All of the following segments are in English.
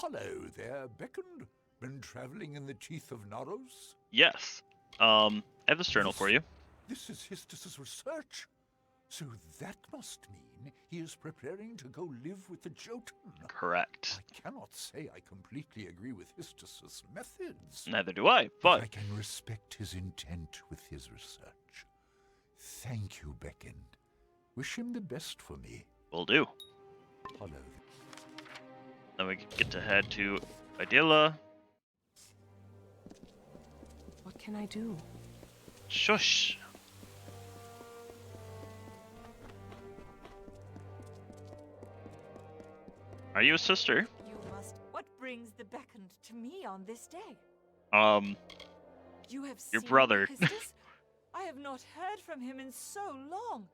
Hello there, Beckoned. Been traveling in the teeth of Naros? Yes. I have this journal for you. This is Histus's research. So that must mean he is preparing to go live with the Jotun. Correct. I cannot say I completely agree with Histus's methods. Neither do I, But but I can respect his intent with his research. Thank you, Beckoned. Wish him the best for me. will do. Hello. Then we get to head to Idilla. What can I do? Shush. Are you a sister? You must. What brings the Beckoned to me on this day? You have Your seen brother. Histus? I have not heard from him in so long.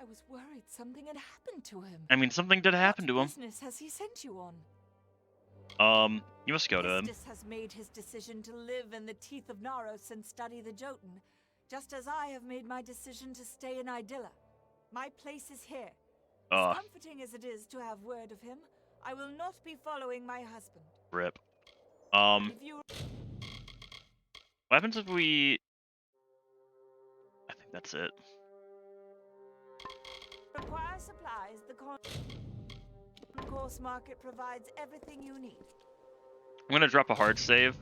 I was worried something had happened to him. I mean, something did happen to him. What business has he sent you on? You must go to him. Histus has made his decision to live in the teeth of Naros and study the Jotun, just as I have made my decision to stay in Idilla. My place is here. As comforting as it is to have word of him, I will not be following my husband. Rip. If you What happens if we... I think that's it. require supplies, the course market provides everything you need. I'm gonna drop a hard save.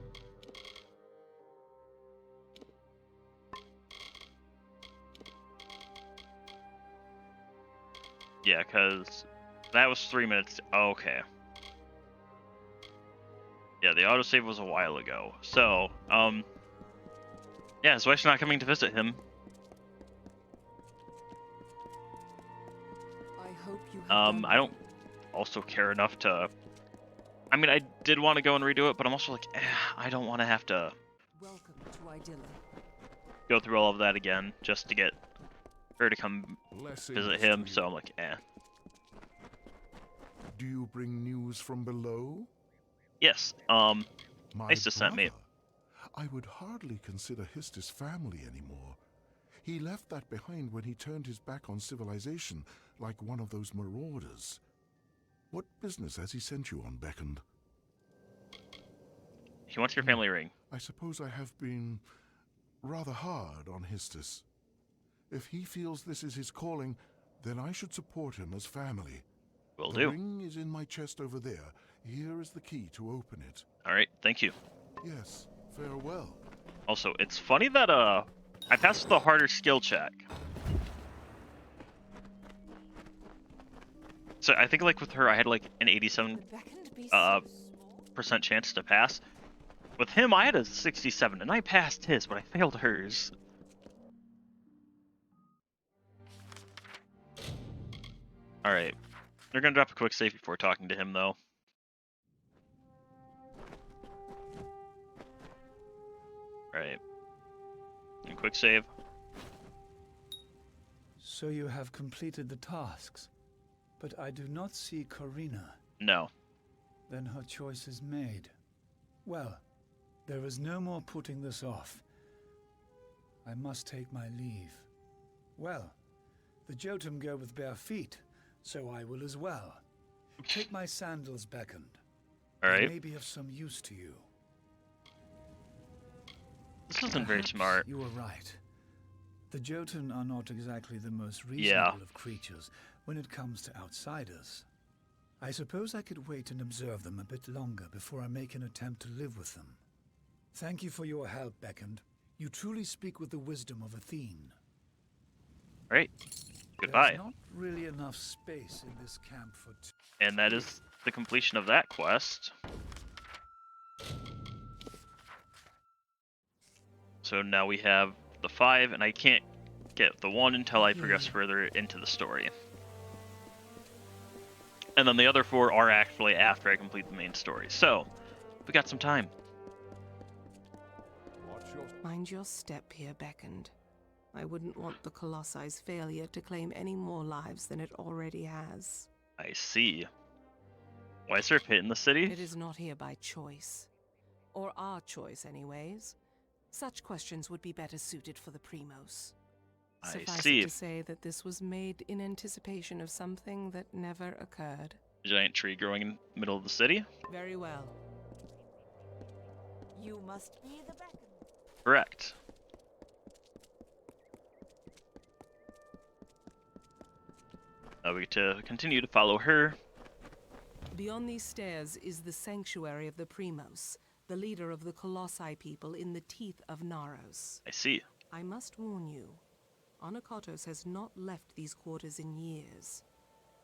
Yeah, because that was 3 minutes. Okay. Yeah, the autosave was a while ago. So, yeah, his wife's not coming to visit him. I hope you have I don't also care enough to... I mean, I did want to go and redo it, but I'm also like, I don't want to have to Welcome to Idilla. go through all of that again just to get her to come Blessings visit him, to you. so I'm like, Do you bring news from below? Yes, My Histus sent me. brother. I would hardly consider Histus family anymore. He left that behind when he turned his back on civilization, like one of those marauders. What business has he sent you on, Beckoned? He wants your family ring. I suppose I have been rather hard on Histus. If he feels this is his calling, then I should support him as family. Will The do. ring is in my chest over there. Here is the key to open it. Alright, thank you. Yes, farewell. Also, it's funny that, I passed the harder skill check. So I think, like, with her, I had, like, an 87% Would Beckoned be so small? chance to pass. With him, I had a 67, and I passed his, but I failed hers. Alright. They're gonna drop a quick save before talking to him, though. Right. And quick save. So you have completed the tasks, but I do not see Corina. No. Then her choice is made. Well, there is no more putting this off. I must take my leave. Well, the Jotun go with bare feet, so I will as well. Take my sandals, Beckoned. They Alright. may be of some use to you. This isn't very Perhaps smart. You are right. The Jotun are not exactly the most reasonable Yeah. of creatures when it comes to outsiders. I suppose I could wait and observe them a bit longer before I make an attempt to live with them. Thank you for your help, Beckoned. You truly speak with the wisdom of Athene. Alright. Goodbye. There's not really enough space in this camp for And that is the completion of that quest. So now we have the 5, and I can't get the 1 until I progress further into the story. And then the other 4 are actually after I complete the main story. So, we got some time. Mind your step here, Beckoned. I wouldn't want the Colosse's failure to claim any more lives than it already has. I see. Why is there a pit in the city? It is not here by choice. Or our choice, anyways. Such questions would be better suited for the Primos. I Suffice see. it to say that this was made in anticipation of something that never occurred. giant tree growing in the middle of the city? Very well. You must be the beacon. Correct. We get to continue to follow her. Beyond these stairs is the sanctuary of the Primos, the leader of the Colossi people in the teeth of Naros. I see. I must warn you, Anakatos has not left these quarters in years.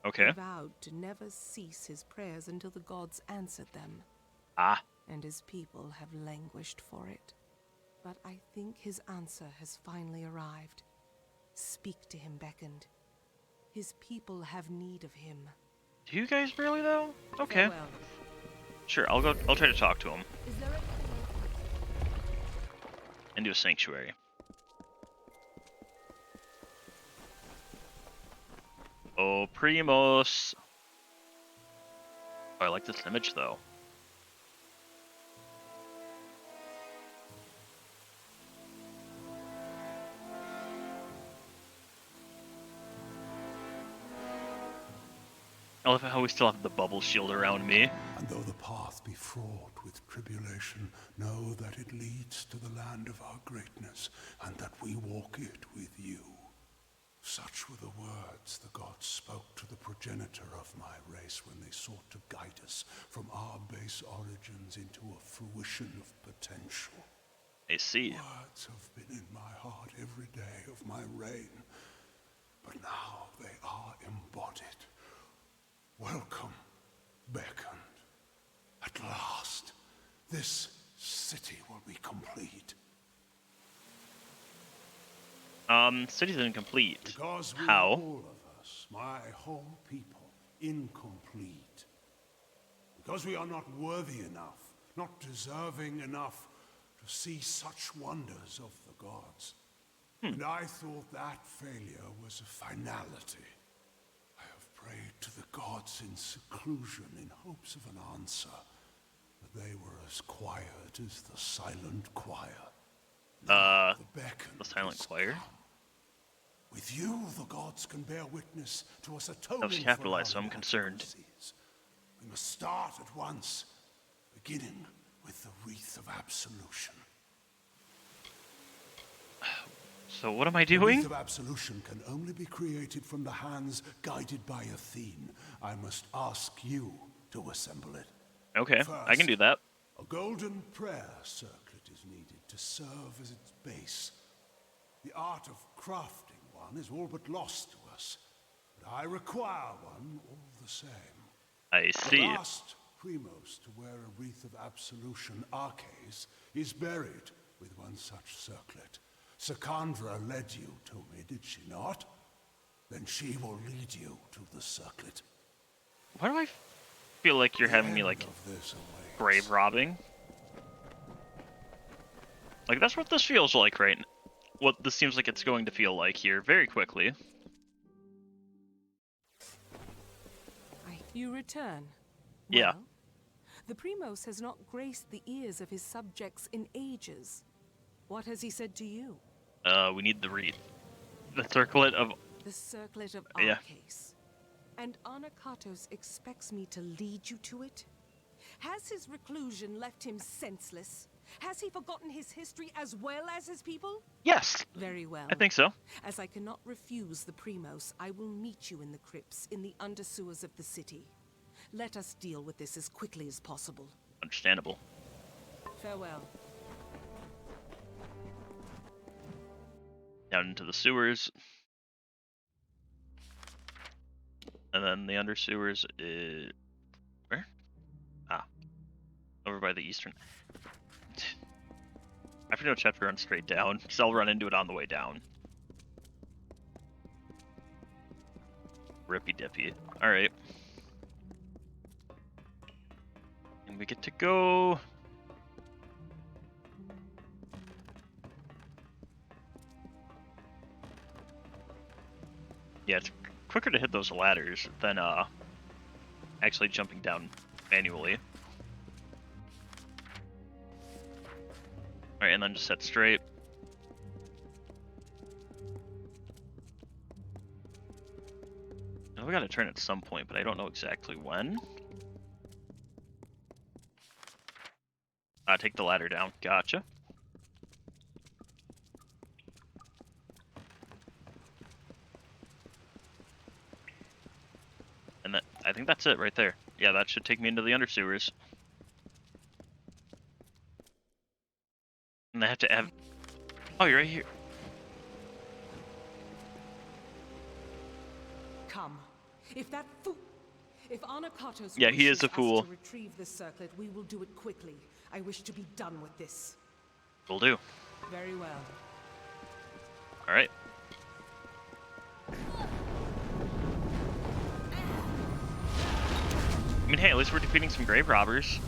Okay. He vowed to never cease his prayers until the gods answered them, Ah. and his people have languished for it. But I think his answer has finally arrived. Speak to him, Beckoned. His people have need of him. Do you guys really though? Okay. Farewell. Sure, I'll try to talk to him. Is there anything Into a sanctuary. Oh, Primos. Oh, I like this image though. I love how we still have the bubble shield around me. And though the path be fraught with tribulation, know that it leads to the land of our greatness, and that we walk it with you. Such were the words the gods spoke to the progenitor of my race when they sought to guide us from our base origins into a fruition of potential. I see. Words have been in my heart every day of my reign, but now they are embodied. Welcome, Beckoned. At last, this city will be complete. City's incomplete. Because we How? are all of us, my whole people, incomplete. Because we are not worthy enough, not deserving enough to see such wonders of the gods. And I thought that failure was a finality. I have prayed to the gods in seclusion in hopes of an answer, but they were as quiet as the silent choir. Now The silent choir? come. With you, the gods can bear witness to us atoning That was for capitalized, so our I'm concerned. inadequacies. We must start at once, beginning with the wreath of absolution. So what am I The doing? wreath of absolution can only be created from the hands guided by Athene. I must ask you to assemble it. Okay, I can do that. A golden prayer circlet is needed to serve as its base. The art of crafting one is all but lost to us, but I require one all the same. I see. The last Primos to wear a wreath of absolution, Arcase, is buried with one such circlet. Sakandra led you to me, did she not? Then she will lead you to the circlet. Why do I feel like you're The having me end like of this awaits. grave robbing? Like that's what this feels like, right? What this seems like it's going to feel like here very quickly. You return. Yeah. Well, the Primos has not graced the ears of his subjects in ages. What has he said to you? We need the wreath. The circlet of... The circlet of Yeah. Arcase. And Anakatos expects me to lead you to it? Has his reclusion left him senseless? Has he forgotten his history as well as his people? Yes! Very well. I think so. As I cannot refuse the Primos, I will meet you in the crypts in the undersewers of the city. Let us deal with this as quickly as possible. Understandable. Farewell. Down into the sewers. And then the undersewers is... Where? Ah. Over by the eastern... I have to know chapter run straight down, because I'll run into it on the way down. Rippy dippy. Alright. And we get to go... Yeah, it's quicker to hit those ladders than actually jumping down manually. Alright, and then just set straight. we gotta turn at some point, but I don't know exactly when. Take the ladder down. Gotcha. And that, I think that's it right there. Yeah, that should take me into the undersewers. And I have to have... Oh, you're right here. Come. If that fool... If Anakatos Yeah, he is a wishes us fool. to retrieve this circlet, we will do it quickly. I wish to be done with this. Will do. Very well. Alright. I mean, hey, at least we're defeating some grave robbers.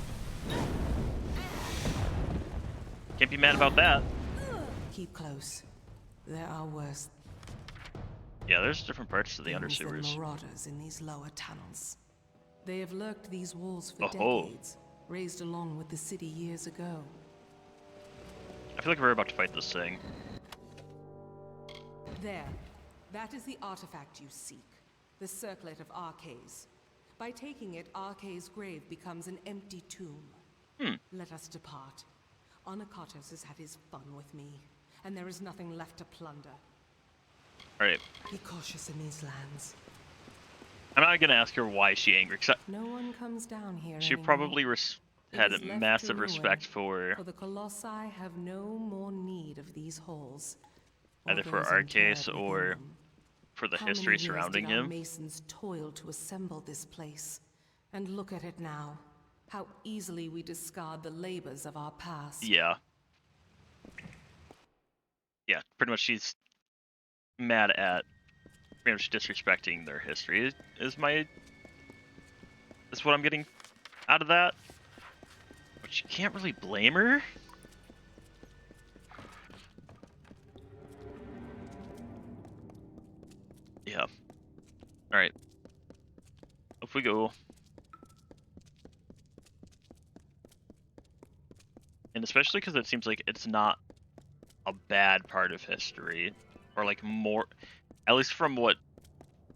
Can't be mad about that. Keep close. There are worse Yeah, there's different parts to the things than undersewers. marauders in these lower tunnels. They have lurked these walls for Oh-ho. decades, raised along with the city years ago. I feel like we're about to fight this thing. There. That is the artifact you seek. The circlet of Arcades. By taking it, Arcades' grave becomes an empty tomb. Let us depart. Anakatos has had his fun with me, and there is nothing left to plunder. Alright. Be cautious in these lands. I'm not gonna ask her why she angry, because No one comes down here she anymore. probably had It is left massive to ruin, respect for the Colossi have no more need of these halls. or either for those Arcades interred or within them. for the How many history years surrounding did our him. masons toil to assemble this place? And look at it now. How easily we discard the labors of our past. Yeah. Yeah, pretty much she's mad at pretty much disrespecting their history is what I'm getting out of that. But you can't really blame her. Yeah. Alright. Off we go. And especially because it seems like it's not a bad part of history. Or like more, at least from what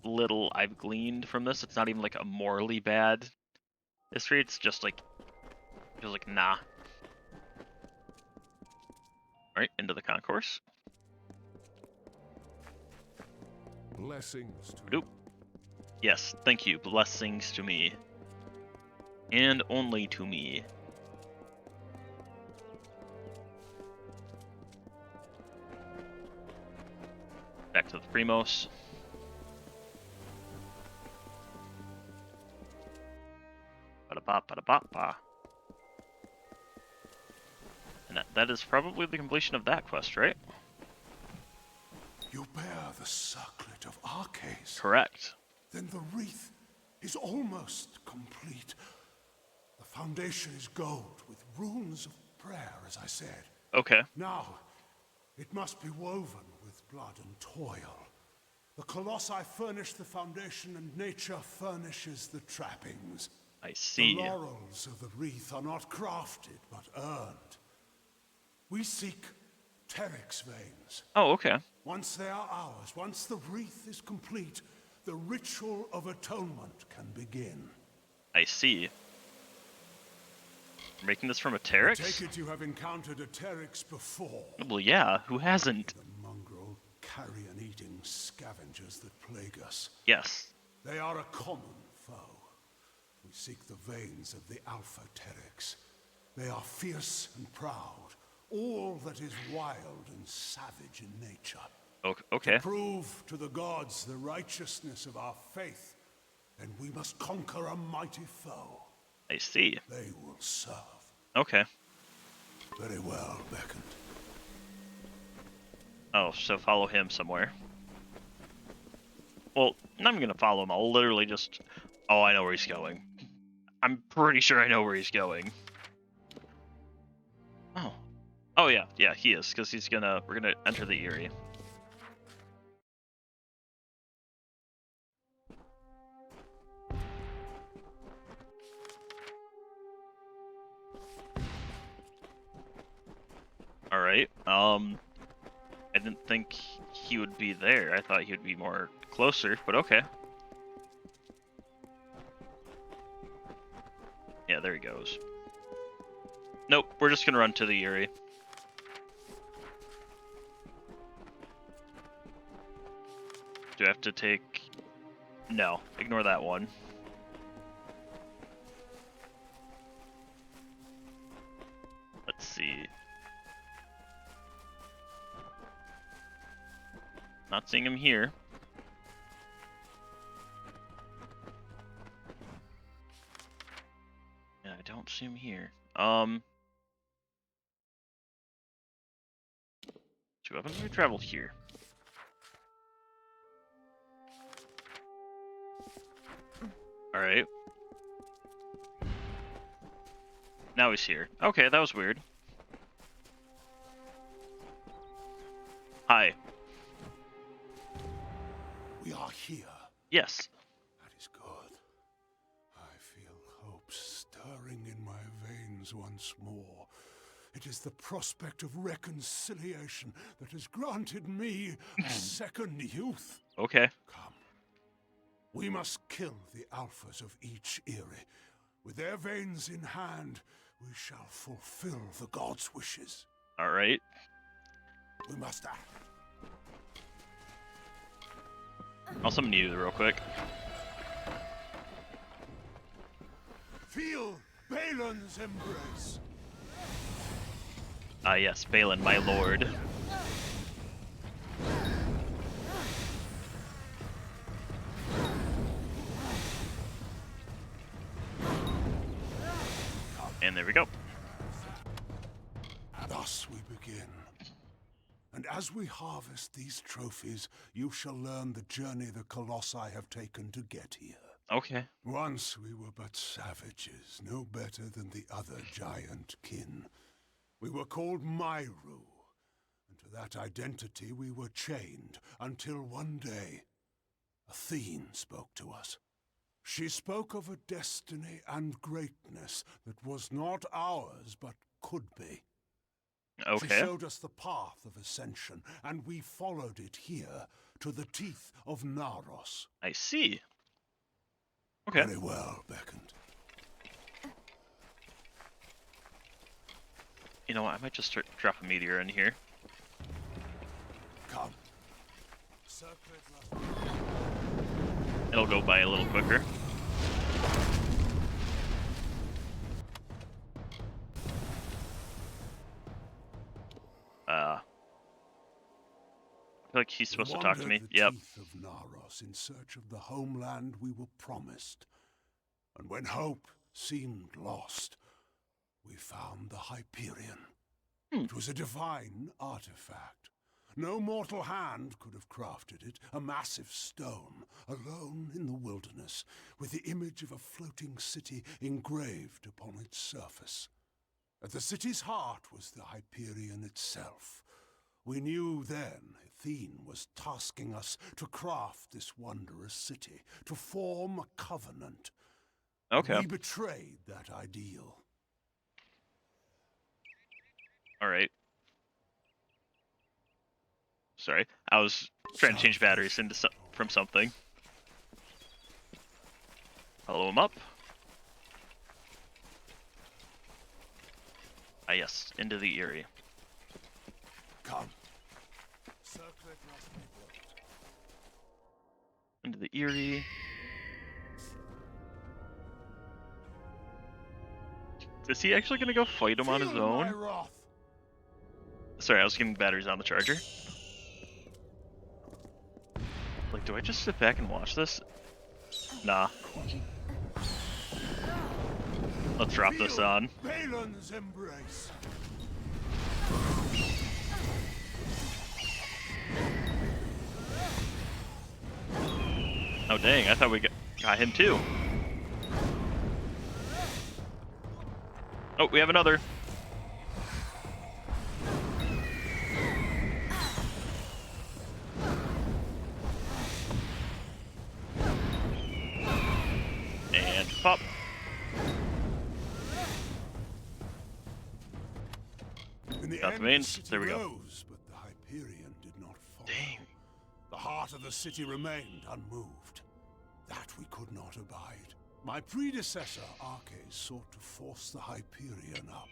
little I've gleaned from this, it's not even like a morally bad history. It's just like, feels like nah. Alright, into the concourse. Blessings to Nope. Yes, thank you. Blessings to me. And only to me. Back to the Primos. Ba-da-ba, ba-da-ba-ba. And that is probably the completion of that quest, right? You bear the circlet of Arcades. Correct. Then the wreath is almost complete. The foundation is gold with runes of prayer, as I said. Okay. Now, it must be woven with blood and toil. The Colossi furnish the foundation and nature furnishes the trappings. I see. The laurels of the wreath are not crafted, but earned. We seek Teryx veins. Oh, okay. Once they are ours, once the wreath is complete, the ritual of atonement can begin. I see. We're making this from a I Teryx? take it you have encountered a Teryx before. Well, yeah. Who hasn't? The mongrel, carrion-eating scavengers that plague us. Yes. They are a common foe. We seek the veins of the Alpha Teryx. They are fierce and proud, all that is wild and savage in nature. Okay. To prove to the gods the righteousness of our faith, and we must conquer a mighty foe. I see. They will serve. Okay. Very well, Beckoned. Oh, so follow him somewhere. Well, I'm not even gonna follow him. I'll literally just... Oh, I know where he's going. I'm pretty sure I know where he's going. Oh. Oh, yeah. Yeah, he is, because we're gonna enter the Eyrie. Alright, I didn't think he would be there. I thought he would be more closer, but okay. goes. Nope, we're just gonna run to the Eyrie. Do I have to take... No, ignore that one. Let's see. Not seeing him here. Yeah, I don't see him here. So haven't we traveled here? Alright. Now he's here. Okay, that was weird. Hi. We are here. Yes. That is good. I feel hope stirring in my veins once more. It is the prospect of reconciliation that has granted me a second youth. Okay. Come. We must kill the alphas of each Eyrie. With their veins in hand, we shall fulfill the gods' wishes. Alright. We must act. I'll summon you real quick. Feel Balin's embrace. Ah yes, Balin, my lord. And there we go. Thus we begin. And as we harvest these trophies, you shall learn the journey the Colossi have taken to get here. Okay. Once we were but savages, no better than the other giant kin. We were called Myru, and to that identity we were chained until one day, Athene spoke to us. She spoke of a destiny and greatness that was not ours, but could be. Okay. She showed us the path of ascension, and we followed it here to the teeth of Naros. I see. Okay. Very well, Beckoned. You know what? I might just drop a meteor in here. Come. It'll go by a little quicker. I feel like he's supposed to talk to me. The Yep. teeth of Naros in search of the homeland we were promised. And when hope seemed lost, we found the Hyperion. It was a divine artifact. No mortal hand could have crafted it, a massive stone, alone in the wilderness, with the image of a floating city engraved upon its surface. At the city's heart was the Hyperion itself. We knew then Athene was tasking us to craft this wondrous city, to form a covenant. Okay. We betrayed that ideal. Alright. Sorry. I was trying to change batteries into from something. Follow him up. Ah yes, into the Eyrie. Come. Into the Eyrie. Is he actually gonna go fight him on his own? Sorry, I was getting batteries on the charger. Like, do I just sit back and watch this? Nah. Let's drop this on. Balin's embrace. Oh dang, I thought we got him too. Oh, we have another. And pop. In the Got end, the mains. city There we go. rose, but the Hyperion did not fall. Dang. The heart of the city remained unmoved. That we could not abide. My predecessor, Arches, sought to force the Hyperion up,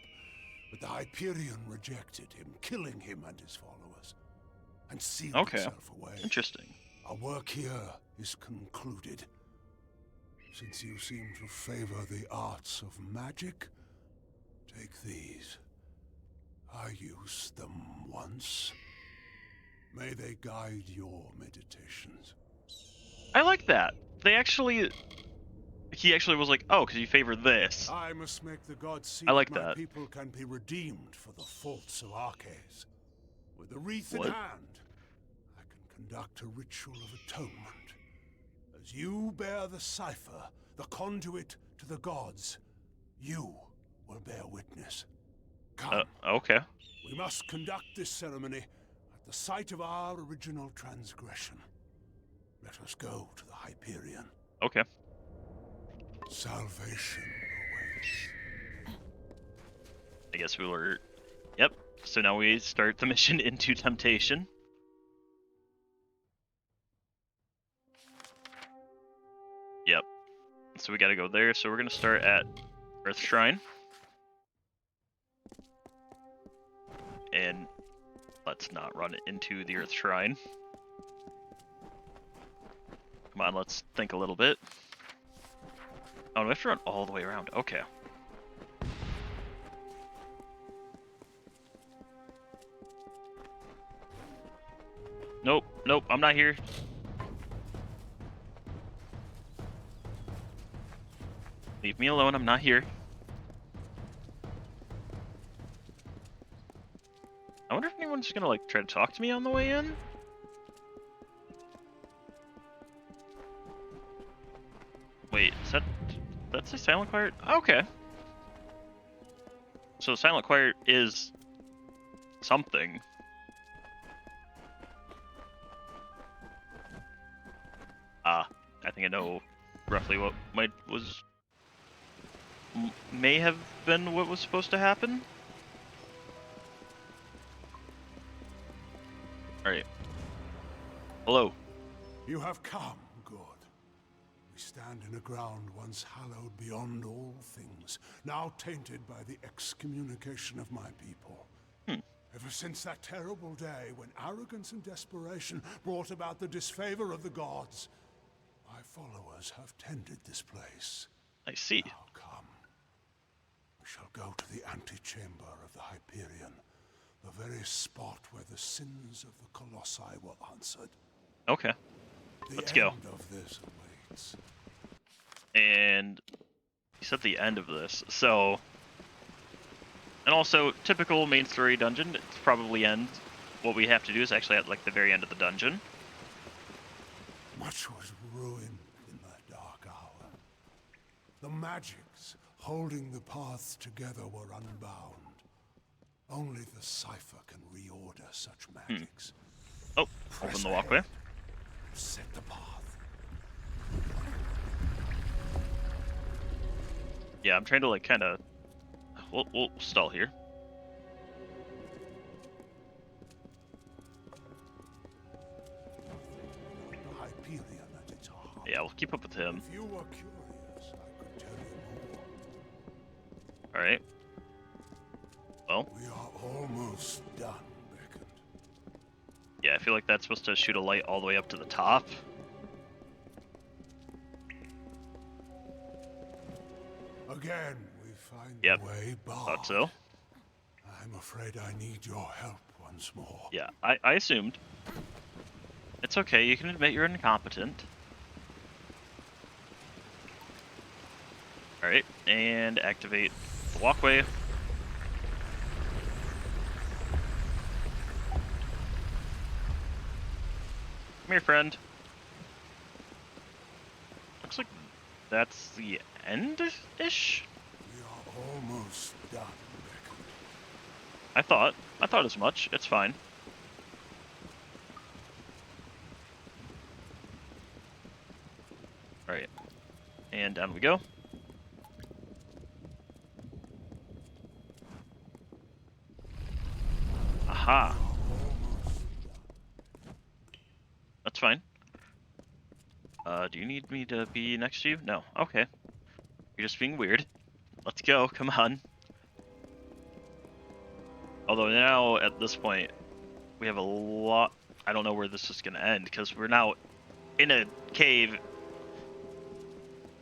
but the Hyperion rejected him, killing him and his followers, and sealed itself away. Interesting. Our work here is concluded. Since you seem to favor the arts of magic, take these. I used them once. May they guide your meditations. I like that. He actually was like, oh, because you favor this. I must make the gods see I like that my that. people can be redeemed for the faults of Arches. With the wreath What? in hand, I can conduct a ritual of atonement. As you bear the cipher, the conduit to the gods, you will bear witness. Come. Okay. We must conduct this ceremony at the site of our original transgression. Let us go to the Hyperion. Okay. Salvation awaits. I guess we were... Yep. So now we start the mission into Temptation. Yep. So we gotta go there. So we're gonna start at Earth Shrine. And let's not run into the Earth Shrine. Come on, let's think a little bit. Oh, we have to run all the way around. Okay. Nope, nope, I'm not here. Leave me alone, I'm not here. I wonder if anyone's gonna, like, try to talk to me on the way in? Wait, is that's a silent choir? Okay. So silent choir is something. I think I know roughly what may have been what was supposed to happen. Alright. Hello. You have come, good. We stand in a ground once hallowed beyond all things, now tainted by the excommunication of my people. Ever since that terrible day when arrogance and desperation brought about the disfavor of the gods, my followers have tended this place. I see. Now come. We shall go to the antechamber of the Hyperion, the very spot where the sins of the Colossi were answered. Okay. Let's go. The end of this awaits. And you said the end of this, so... And also, typical main story dungeon, it's probably end. What we have to do is actually at, like, the very end of the dungeon. Much was ruined in that dark hour. The magics holding the paths together were unbound. Only the cipher can reorder such magics. Oh, open the walkway. Set the path. Yeah, I'm trying to, like, kind of... We'll stall here. The Hyperion at its heart. Yeah, we'll keep up with him. If you were curious, I could tell you more. Alright. Well, We are almost done, Beckett. yeah, I feel like that's supposed to shoot a light all the way up to the top. Again, we find Yep. the way barred. Thought so. I'm afraid I need your help once more. Yeah, I assumed. It's okay, you can admit you're incompetent. Alright, and activate the walkway. Come here, friend. Looks like that's the end-ish? We are almost done, Beckett. I thought as much. It's fine. Alright. And down we go. Aha. That's fine. Do you need me to be next to you? No. Okay. You're just being weird. Let's go. Come on. Although now, at this point, we have a lot... I don't know where this is going to end, because we're now in a cave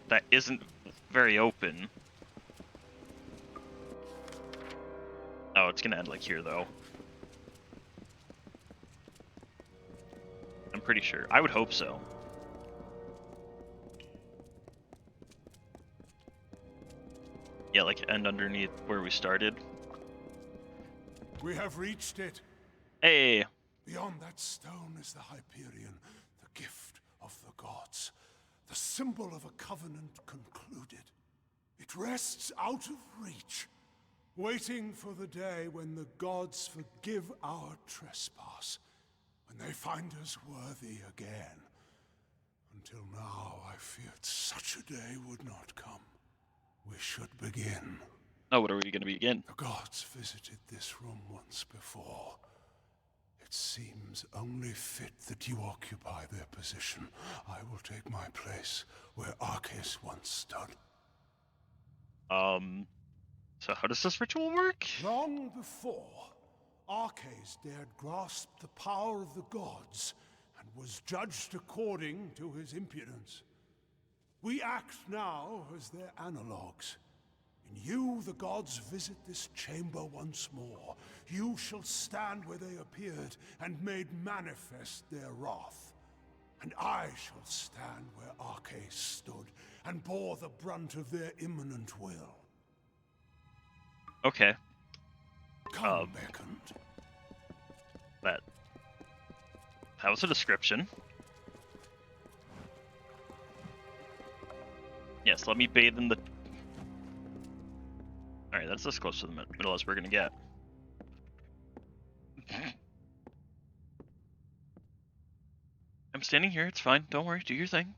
that isn't very open. Oh, it's going to end like here, though. I'm pretty sure. I would hope so. Yeah, like end underneath where we started. We have reached it. Hey! Beyond that stone is the Hyperion, the gift of the gods, the symbol of a covenant concluded. It rests out of reach, waiting for the day when the gods forgive our trespass, when they find us worthy again. Until now, I feared such a day would not come. We should begin. Oh, what are we going to begin? The gods visited this room once before. It seems only fit that you occupy their position. I will take my place where Arceus once stood. So how does this ritual work? Long before, Arceus dared grasp the power of the gods and was judged according to his impudence. We act now as their analogues. In you, the gods visit this chamber once more. You shall stand where they appeared and made manifest their wrath. And I shall stand where Arceus stood and bore the brunt of their imminent will. Okay. Come, beckoned. That was a description. Yes, let me bathe in the... Alright, that's as close to the middle as we're gonna get. I'm standing here, it's fine. Don't worry, do your thing.